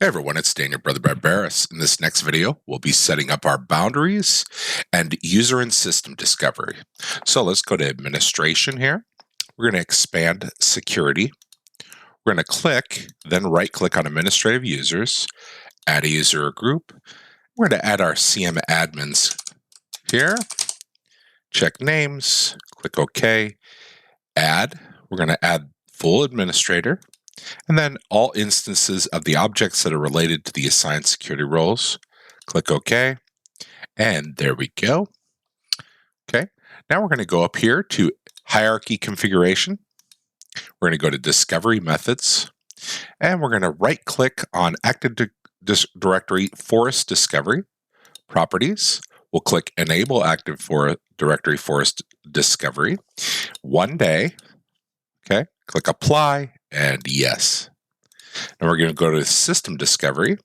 Hey everyone, it's Daniel Brother Barbaris. In this next video, we'll be setting up our boundaries and user and system discovery. So let's go to administration here. We're going to expand security. We're going to click, then right click on administrative users, add a user or group. We're going to add our CM admins here. Check names, click OK, add. We're going to add full administrator. And then all instances of the objects that are related to the assigned security roles. Click OK. And there we go. Okay. Now we're going to go up here to hierarchy configuration. We're going to go to discovery methods. And we're going to right click on Active Directory Forest Discovery properties. We'll click Enable Active Directory Forest Discovery. One day. Okay. Click Apply. And yes. Now we're going to go to System Discovery,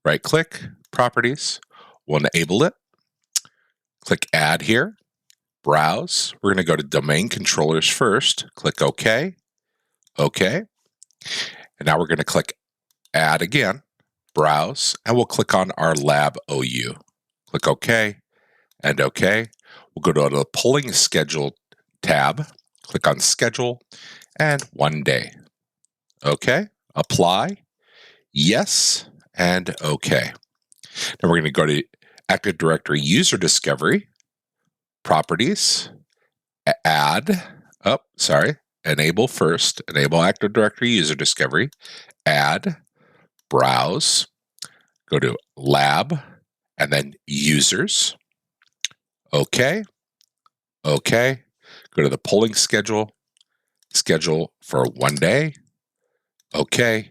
right click, Properties, we'll enable it, click Add here, Browse, we're going to go to Domain Controllers first, click OK, OK, and now we're going to click Add again, Browse, and we'll click on our Lab OU. Click OK and OK. We'll go to the Polling Schedule tab, click on Schedule, and 1 day. OK. Apply, yes, and OK. Now we're going to go to Active Directory User Discovery, Properties, Add, Enable first, Enable Active Directory User Discovery, Add, Browse, go to Lab, and then Users, OK, OK, go to the polling schedule, schedule for 1 day, OK,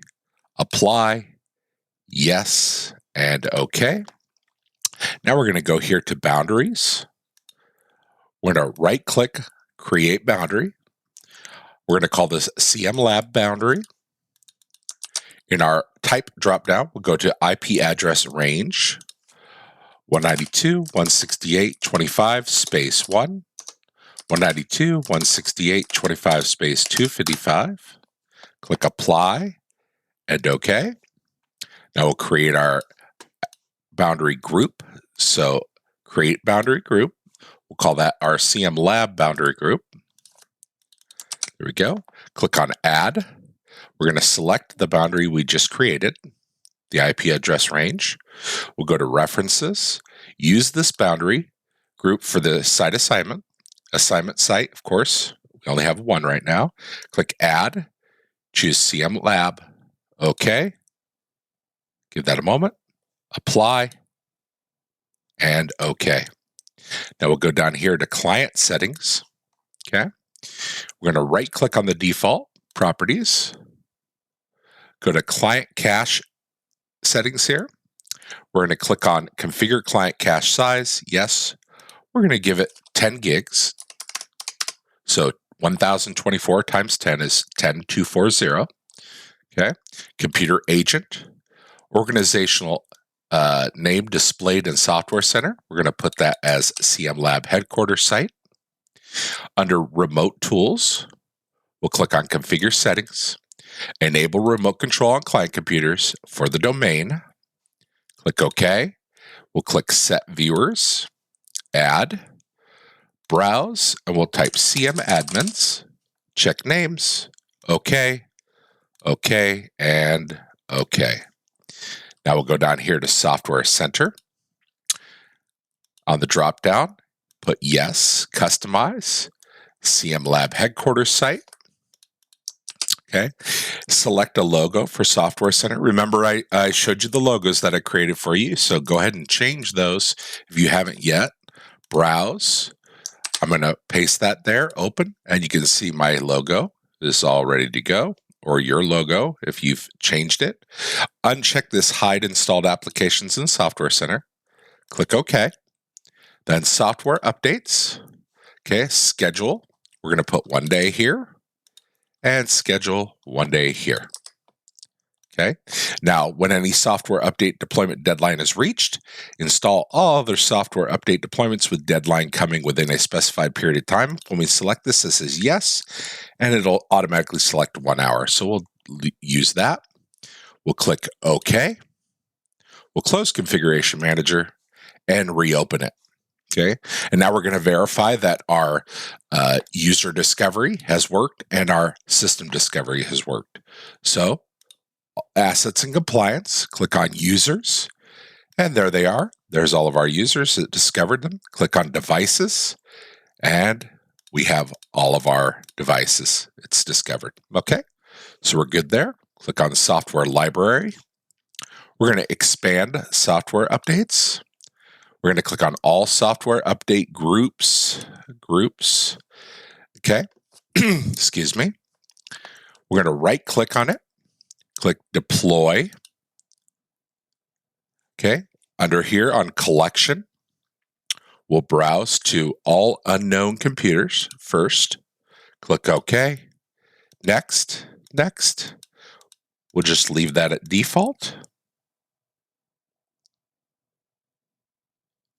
apply, yes, and OK. Now we're going to go here to boundaries. We're going to right click, create boundary. We're going to call this CM Lab boundary. In our type dropdown, we'll go to IP address range 192.168.25 space 1, 192.168.25 space 255. Click apply and OK. Now we'll create our boundary group. So create boundary group. We'll call that our CM Lab boundary group. There we go. Click on add. We're going to select the boundary we just created, the IP address range. We'll go to references. Use this boundary group for the site assignment site, of course. We only have one right now. Click add. Choose CM Lab. OK. Give that a moment. Apply. And OK. Now we'll go down here to client settings. Okay. We're going to right click on the default properties. Go to client cache settings here. We're going to click on configure client cache size. Yes. We're going to give it 10 gigs. So 1024 times 10 is 10240. Okay. Computer agent. Organizational name displayed in Software Center. We're going to put that as CM Lab headquarters site. Under remote tools, we'll click on configure settings, enable remote control on client computers for the domain. Click OK. We'll click set viewers, add, browse, and we'll type CM admins, check names, OK, OK, and OK. Now we'll go down here to Software Center. On the drop down, put yes, customize, CM Lab headquarters site. Okay. Select a logo for Software Center. Remember, I showed you the logos that I created for you, so go ahead and change those if you haven't yet. Browse. I'm going to paste that there, open, and you can see my logo is all ready to go, or your logo if you've changed it. Uncheck this hide installed applications in Software Center. Click OK. Then software updates. Okay, schedule. We're going to put 1 day here and schedule 1 day here. Okay. Now, when any software update deployment deadline is reached, install all other software update deployments with deadline coming within a specified period of time. When we select this, this is yes, and it'll automatically select 1 hour. So we'll use that. We'll click OK. We'll close Configuration Manager and reopen it. Okay, and now we're going to verify that our user discovery has worked and our system discovery has worked. So, Assets and Compliance, click on Users, and there they are. There's all of our users that discovered them. Click on Devices, and we have all of our devices it's discovered. Okay, so we're good there. Click on the Software Library. We're going to expand software updates. We're going to click on All Software Update Groups. Okay, excuse me. We're going to right-click on it. Click Deploy. Okay, under here on Collection, we'll browse to All Unknown Computers first. Click OK. Next. We'll just leave that at default.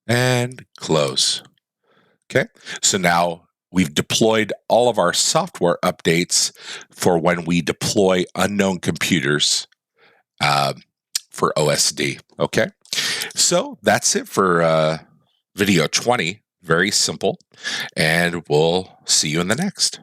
And close. Okay, so now we've deployed all of our software updates for when we deploy unknown computers for OSD. Okay, so that's it for video 20. Very simple, and we'll see you in the next.